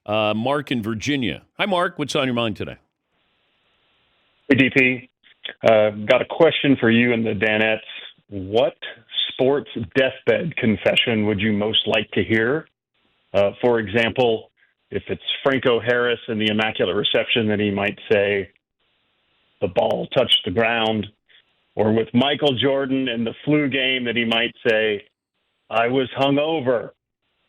Mark in Virginia. Hi, Mark. What's on your mind today? Hey, DP. Got a question for you and the Danettes. What sports deathbed confession would you most like to hear? For example, if it's Franco Harris in the Immaculate Reception, then he might say, the ball touched the ground. Or with Michael Jordan in the flu game, that he might say, I was hungover.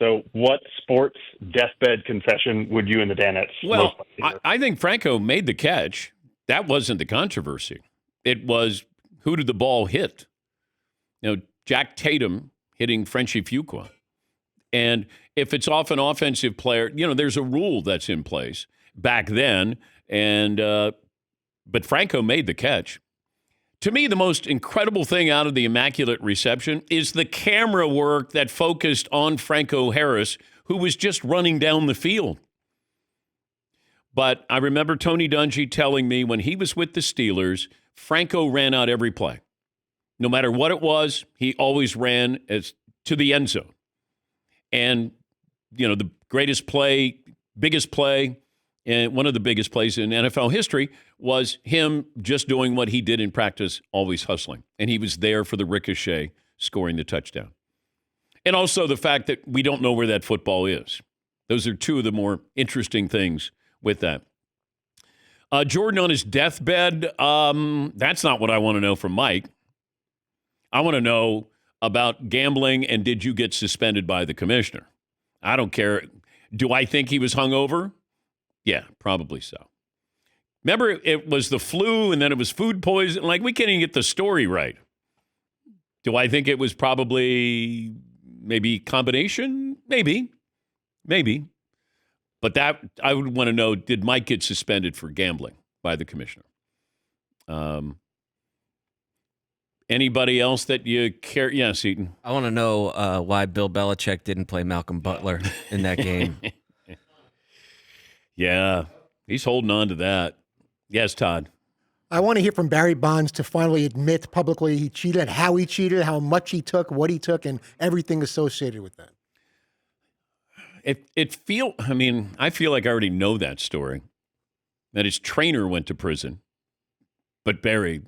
So what sports deathbed confession would you and the Danettes Well, most like to hear? I think Franco made the catch. That wasn't the controversy. It was, who did the ball hit? Jack Tatum hitting Frenchie Fuqua. And if it's off an offensive player, there's a rule that's in place back then. And but Franco made the catch. To me, the most incredible thing out of the Immaculate Reception is the camera work that focused on Franco Harris, who was just running down the field. But I remember Tony Dungy telling me when he was with the Steelers, Franco ran out every play. No matter what it was, he always ran to the end zone. And, the greatest play, biggest play, and one of the biggest plays in NFL history was him just doing what he did in practice, always hustling. And he was there for the ricochet, scoring the touchdown. And also the fact that we don't know where that football is. Those are two of the more interesting things with that. Jordan on his deathbed, that's not what I want to know from Mike. I want to know about gambling and did you get suspended by the commissioner? I don't care. Do I think he was hungover? Yeah, probably so. Remember, it was the flu and then it was food poison. We can't even get the story right. Do I think it was probably maybe combination? Maybe. But that I would want to know, did Mike get suspended for gambling by the commissioner? Anybody else that you care? Yeah, Seton. I want to know why Bill Belichick didn't play Malcolm Butler in that game. Yeah, he's holding on to that. Yes, Todd. I want to hear from Barry Bonds to finally admit publicly he cheated, how he cheated, how much he took, what he took, and everything associated with that. I feel like I already know that story, that his trainer went to prison, but Barry,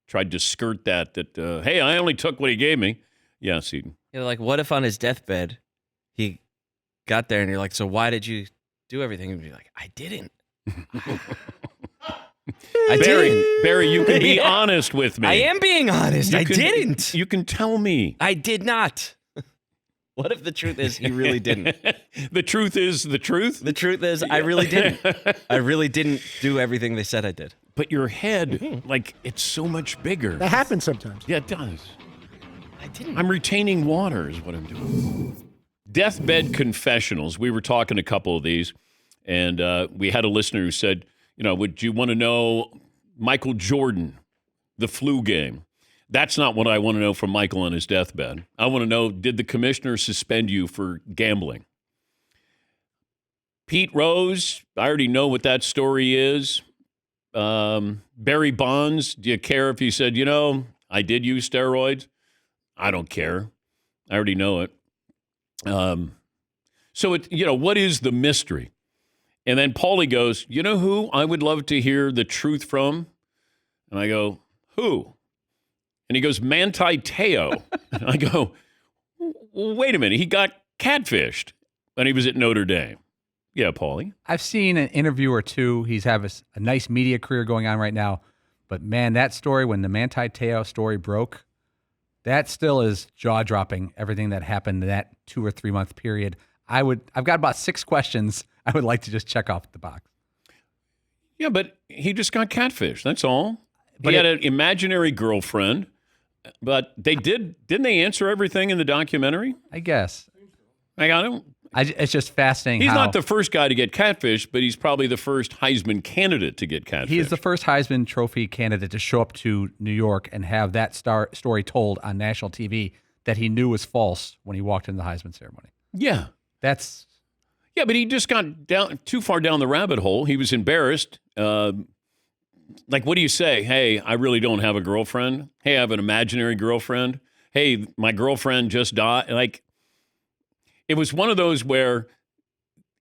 tried to skirt that, hey, I only took what he gave me. Yeah, Seton. What if on his deathbed he got there and you're like, so why did you do everything? And you're like, I didn't. Barry, you can be honest with me. I am being honest. I didn't. You can tell me. I did not. What if the truth is he really didn't? The truth is the truth? The truth is I really didn't. I really didn't do everything they said I did. But your head, it's so much bigger. That happens sometimes. Yeah, it does. I didn't. I'm retaining water is what I'm doing. Deathbed confessionals. We were talking a couple of these, and we had a listener who said, would you want to know Michael Jordan, the flu game? That's not what I want to know from Michael on his deathbed. I want to know, did the commissioner suspend you for gambling? Pete Rose, I already know what that story is. Barry Bonds, do you care if he said, I did use steroids? I don't care. I already know it. So, what is the mystery? And then Paulie goes, you know who I would love to hear the truth from? And I go, who? And he goes, Manti Te'o. And I go, wait a minute. He got catfished when he was at Notre Dame. Yeah, Paulie. I've seen an interview or two. He's have a nice media career going on right now. But, man, that story, when the Manti Te'o story broke, that still is jaw-dropping, everything that happened in that 2 or 3 month period. I've got about 6 questions I would like to just check off the box. Yeah, but he just got catfished. That's all. He had an imaginary girlfriend, but didn't they answer everything in the documentary? I guess. It's just fascinating. He's not the first guy to get catfished, but he's probably the first Heisman candidate to get catfished. He is the first Heisman Trophy candidate to show up to New York and have that story told on national TV that he knew was false when he walked into the Heisman ceremony. Yeah. Yeah, but he just got too far down the rabbit hole. He was embarrassed. What do you say? Hey, I really don't have a girlfriend. Hey, I have an imaginary girlfriend. Hey, my girlfriend just died. It was one of those where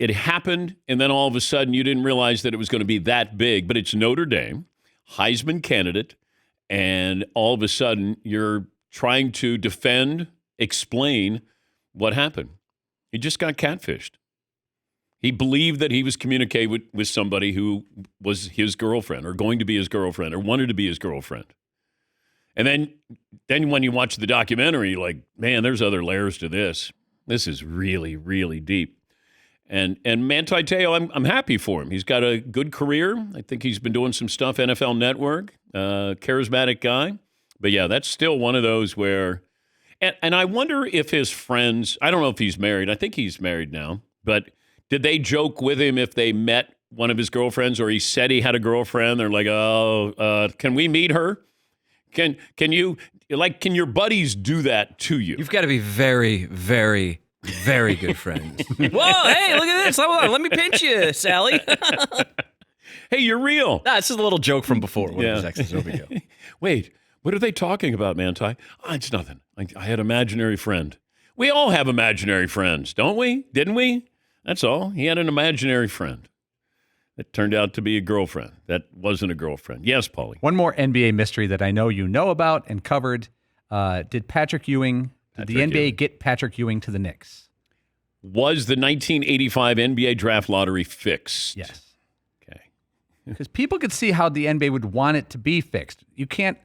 it happened, and then all of a sudden you didn't realize that it was going to be that big. But it's Notre Dame, Heisman candidate, and all of a sudden you're trying to defend, explain what happened. He just got catfished. He believed that he was communicating with somebody who was his girlfriend or going to be his girlfriend or wanted to be his girlfriend. And then when you watch the documentary, you're like, man, there's other layers to this. This is really, really deep. And Manti Te'o, I'm happy for him. He's got a good career. I think he's been doing some stuff, NFL Network, charismatic guy. But yeah, that's still one of those where, and I wonder if his friends, I don't know if he's married. I think he's married now. But did they joke with him if they met one of his girlfriends or he said he had a girlfriend? They're like, can we meet her? Can your buddies do that to you? You've got to be very, very, very good friends. Whoa, hey, look at this. Hold on, let me pinch you, Sally. Hey, you're real. Nah, this is a little joke from before. One of his exes, no big deal. Wait, what are they talking about, Manti? Oh, it's nothing. I had an imaginary friend. We all have imaginary friends, don't we? Didn't we? That's all. He had an imaginary friend that turned out to be a girlfriend. That wasn't a girlfriend. Yes, Paulie. One more NBA mystery that I know you know about and covered. Did the NBA get Patrick Ewing to the Knicks? Was the 1985 NBA draft lottery fixed? Yes. Okay. Because people could see how the NBA would want it to be fixed. You can't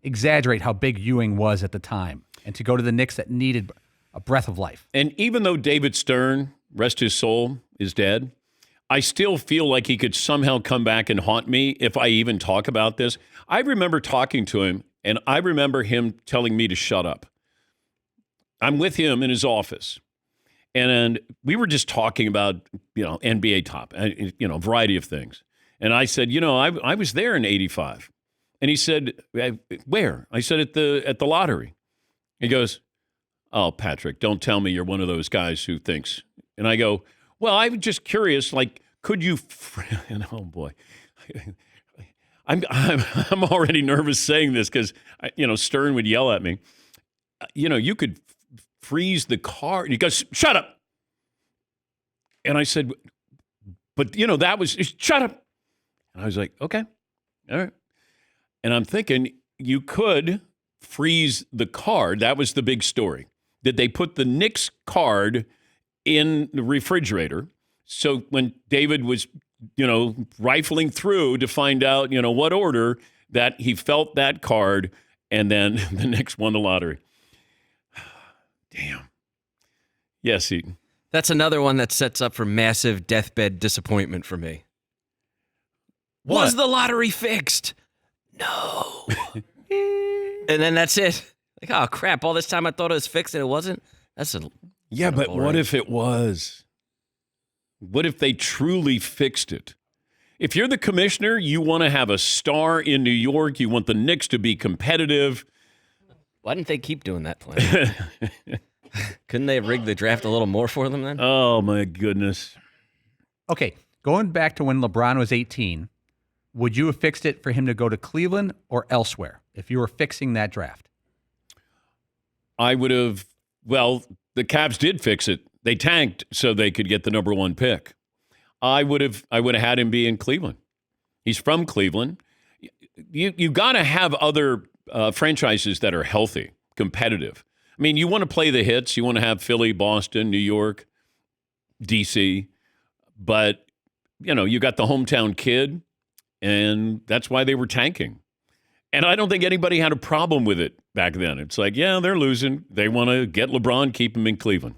exaggerate how big Ewing was at the time. And to go to the Knicks that needed a breath of life. And even though David Stern, rest his soul, is dead, I still feel like he could somehow come back and haunt me if I even talk about this. I remember talking to him, and I remember him telling me to shut up. I'm with him in his office, and we were just talking about, NBA top, a variety of things. And I said, I was there in '85. And he said, where? I said, at the lottery. He goes, oh, Patrick, don't tell me you're one of those guys who thinks. And I go, well, I'm just curious, could you, oh boy, I'm already nervous saying this because, Stern would yell at me. You could freeze the car. He goes, shut up. And I said, but, that was, shut up. And I was like, okay, all right. And I'm thinking you could freeze the card. That was the big story. Did they put the Knicks card in the refrigerator? So when David was, rifling through to find out, what order, that he felt that card, and then the Knicks won the lottery. Damn. Yes, Eaton. That's another one that sets up for massive deathbed disappointment for me. What? Was the lottery fixed? No. And then that's it. Like, oh, crap, all this time I thought it was fixed and it wasn't? Yeah, but what if it was? What if they truly fixed it? If you're the commissioner, you want to have a star in New York. You want the Knicks to be competitive. Why didn't they keep doing that plan? Couldn't they have rigged the draft a little more for them then? Oh, my goodness. Okay, going back to when LeBron was 18, would you have fixed it for him to go to Cleveland or elsewhere if you were fixing that draft? I would have, the Cavs did fix it. They tanked so they could get the number one pick. I would have had him be in Cleveland. He's from Cleveland. You got to have other franchises that are healthy, competitive. I mean, you want to play the hits. You want to have Philly, Boston, New York, D.C., but, you got the hometown kid, and that's why they were tanking. And I don't think anybody had a problem with it back then. It's like, yeah, they're losing. They want to get LeBron, keep him in Cleveland.